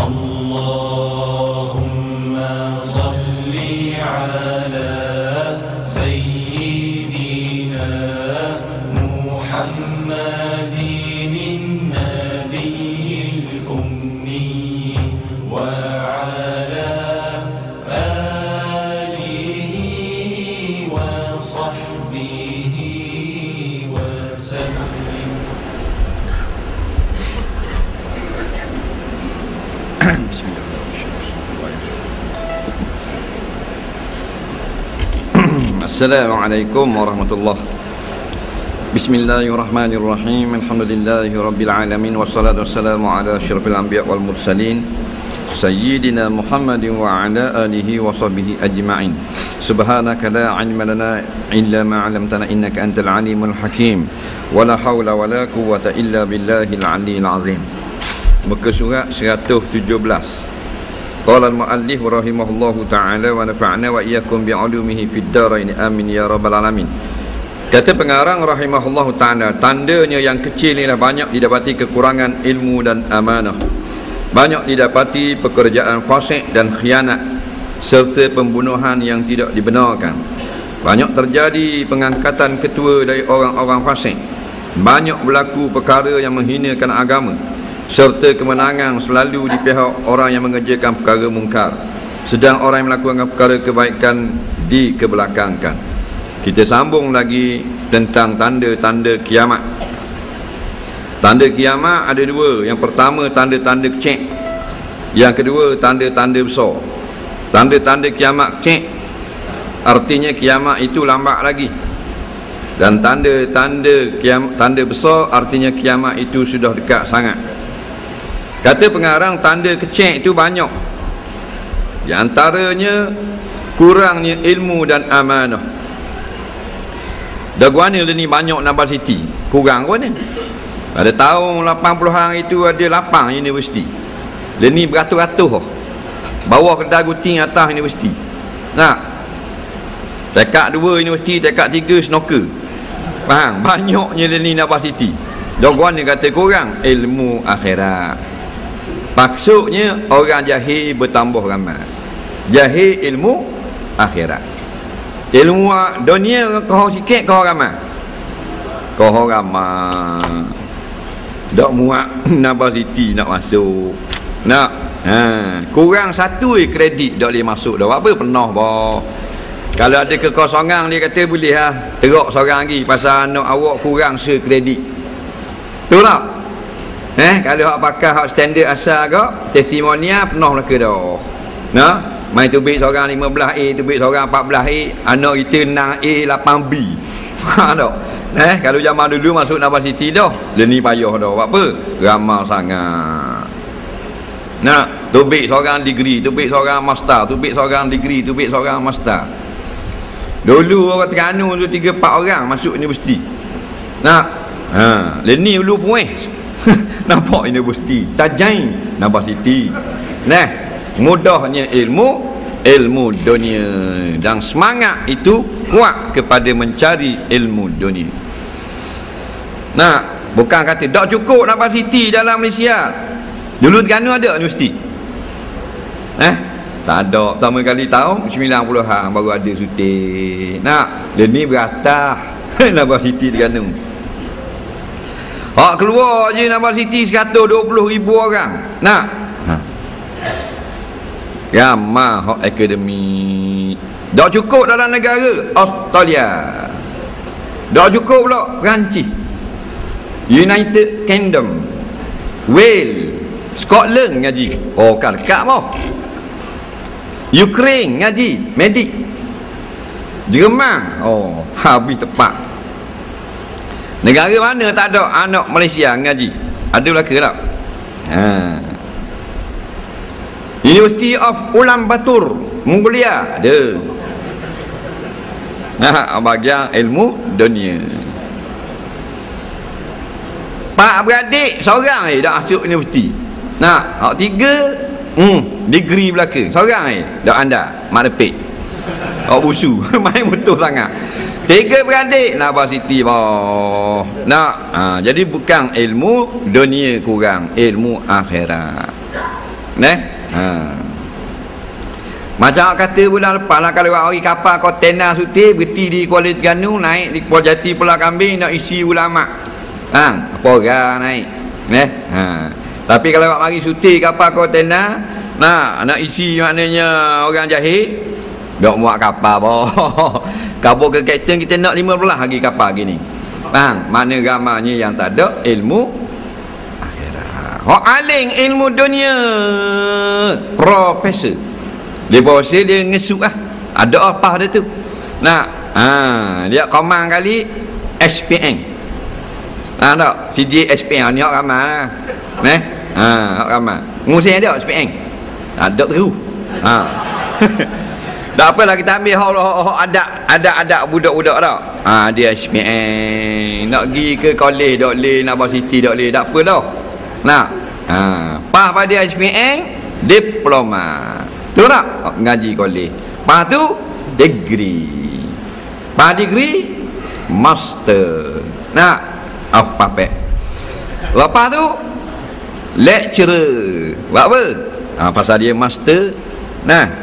اللهم صل على سيدنا محمد النبي الأمي وعلى آله وصحبه وسلم. Assalamualaikum warahmatullahi. Bismillahirrahmanirrahim. Alhamdulillahi rabbil alamin wassalatu wassalamu ala asyrafil anbiya wal mursalin sayyidina Muhammadin wa ala alihi wa sahbihi ajma'in. Subhanaka la ilma lana illa ma 'allamtana innaka antal alimul hakim. Wala haula wala quwwata illa billahil aliyyil azim. Muka surat 117. Qala al-muallif rahimahullahu ta'ala wa nafa'na wa iyyakum bi'ulumihi fid dharain amin ya rabbal alamin. Kata pengarang rahimahullahu ta'ala, tandanya yang kecil ni banyak didapati kekurangan ilmu dan amanah, banyak didapati pekerjaan fasik dan khianat serta pembunuhan yang tidak dibenarkan, banyak terjadi pengangkatan ketua dari orang-orang fasik, banyak berlaku perkara yang menghinakan agama, serta kemenangan selalu di pihak orang yang mengerjakan perkara mungkar, sedang orang yang melakukan perkara kebaikan dikebelakangkan. Kita sambung lagi tentang tanda-tanda kiamat. Tanda kiamat ada dua. Yang pertama tanda-tanda kecil, yang kedua tanda-tanda besar. Tanda-tanda kiamat kecil artinya kiamat itu lambat lagi, dan tanda-tanda kiamat, tanda besar artinya kiamat itu sudah dekat sangat. Kata pengarang, tanda kecil itu banyak. Di antaranya kurangnya ilmu dan amanah. Dah guana ni banyak Nabal City, kurang guana. Pada tahun 80-an itu ada 8 universiti. Ni beratus-ratus bawah Kedagu Ting, atas universiti. Nah, tekak 2 universiti, tekak 3 snooker. Faham? Banyaknya ni Nabal City. Dah guana kata kurang ilmu akhirat. Maksudnya orang jahil bertambah ramai. Jahil ilmu akhirat. Ilmu dunia kau sikit kau ramai. Kau ramai. Dak muat Nabal City nak masuk. Nak kurang satu kredit dak boleh masuk dah. Apa pernah bah. Kalau ada kekosongan dia kata boleh terak seorang lagi pasal anak awak kurang sekredit. Betul tak? Kalau hak pakai hak standard asal ke testimonial pernah lah ke dah. Nah, main tubik seorang 15A, tubik seorang 14A, anak kita 6A 8B. Faham tak? Kalau zaman dulu masuk Nabal City dah, ni payah dah. Buat apa? Ramai sangat. Nah, tubik seorang degree, tubik seorang master, tubik seorang degree, tubik seorang master. Dulu orang Terengganu tu 3-4 orang masuk universiti. Nah, ni dulu pun nampak universiti Tajain Nabal City. Nah, mudahnya ilmu dunia, dan semangat itu kuat kepada mencari ilmu dunia. Nah, bukan kata tak cukup Nabal City dalam Malaysia. Dulu Terengganu ada universiti. Tak ada. Pertama kali tahun 90-an baru ada syuting. Nah, ni beratas Nabal City Terengganu. Hak keluar je Nabal City 120,000 orang. Nah, ramai hak akademi. Tak cukup dalam negara Australia. Tak cukup pula Perancis, United Kingdom, Wales, Scotland ngaji. Kan dekat mah. Ukraine ngaji medik. Jerman habis tepat. Negara mana tak ada anak Malaysia ngaji? Ada belaka tak? University of Ulaanbaatar, Mongolia ada. Bahagian ilmu dunia. Pak beradik seorang dah masuk universiti. Nah, hak 3 degree belaka. Seorang dak anda mak depik. Busu main betul sangat. 3 beradik Nabal City bah. Jadi bukan ilmu dunia kurang, ilmu akhirat. Macam kata bulan lepas lah, kalau orang kapal kontena suti berhenti di Kuala Terengganu, naik di Pulau Jati Pulau Kambing nak isi ulama. Apa orang naik. Tapi kalau awak mari suti kapal kontena nak isi maknanya orang jahil, dok muat kapal boh. Kabur ke kapten kita nak 15 lagi kapal gini. Mana ramanya yang tak ada ilmu akhirat. Hak aling ilmu dunia profesor. Dia profesor dia ngesuk lah. Ada apa dia tu? Dia komang kali SPN. Tak? CJ SPN ni hak ramai lah. Hak ramai. Ngusin dia SPN. Tak terus. Tak apalah kita ambil hak adat budak-budak tak. Dia SPN. Nak pergi ke kolej dok le, nak universiti dok le, tak apa dah. Pas pada SPN diploma. Tu tak? Ngaji kolej. Pas tu degree. Pas degree master. Apa pek. Lepas tu lecturer. Buat apa? Pasal dia master.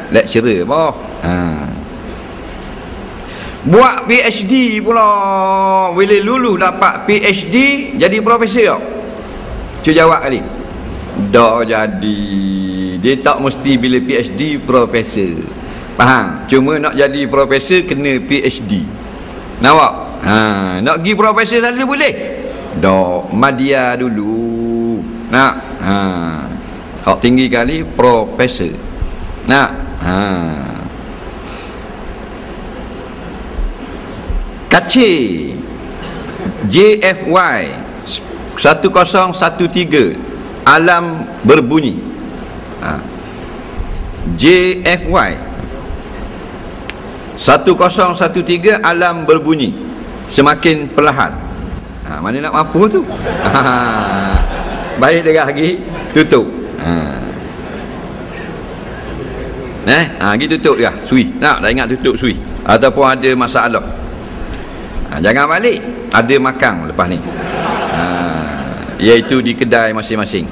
Lecturer boh. Buat PhD pula. Bila lulus dapat PhD jadi profesor. Cuba jawab kali. Dah jadi. Dia tak mesti bila PhD profesor. Faham? Cuma nak jadi profesor kena PhD. Nampak? Nak pergi profesor selalu boleh? Dah madya dulu. Hak tinggi kali profesor. Kacir JFY 1013 alam berbunyi. JFY 1013 alam berbunyi semakin perlahan. Mana nak mampu tu? Baik dia lagi tutup. Gitu tutup dia sui. Dah ingat tutup sui ataupun ada masalah. Jangan balik, ada makan lepas ni. Iaitu di kedai masing-masing.